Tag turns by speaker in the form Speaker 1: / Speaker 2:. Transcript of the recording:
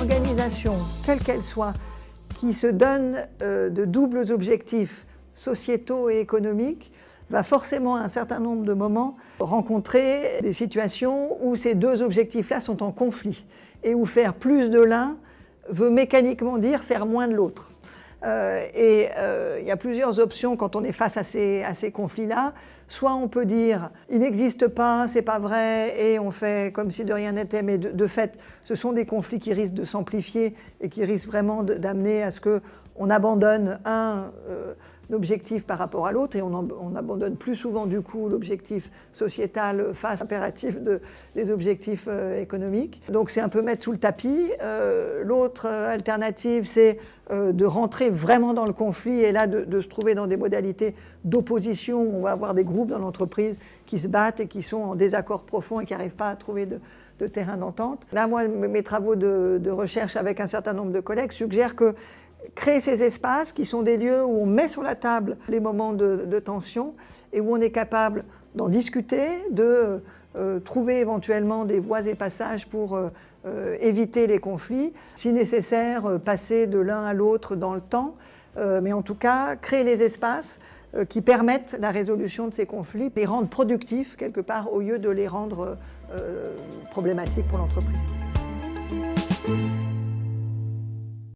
Speaker 1: organisation, quelle qu'elle soit, qui se donne de doubles objectifs sociétaux et économiques, va forcément à un certain nombre de moments rencontrer des situations où ces deux objectifs-là sont en conflit et où faire plus de l'un veut mécaniquement dire faire moins de l'autre. Il y a plusieurs options quand on est face à ces conflits-là. Soit on peut dire il n'existe pas, c'est pas vrai, et on fait comme si de rien n'était, mais de fait, ce sont des conflits qui risquent de s'amplifier et qui risquent vraiment d'amener à ce qu'on abandonne un objectif par rapport à l'autre, et on abandonne plus souvent du coup l'objectif sociétal face à l'impératif des objectifs économiques. Donc c'est un peu mettre sous le tapis. L'autre alternative, c'est de rentrer vraiment dans le conflit et là de se trouver dans des modalités d'opposition où on va avoir des groupes dans l'entreprise qui se battent et qui sont en désaccord profond et qui n'arrivent pas à trouver de terrain d'entente. Là, moi, mes travaux de recherche avec un certain nombre de collègues suggèrent que créer ces espaces qui sont des lieux où on met sur la table les moments de tension et où on est capable d'en discuter, de trouver éventuellement des voies et passages pour éviter les conflits, si nécessaire passer de l'un à l'autre dans le temps, mais en tout cas créer les espaces qui permettent la résolution de ces conflits et rendre productifs quelque part au lieu de les rendre problématiques pour l'entreprise.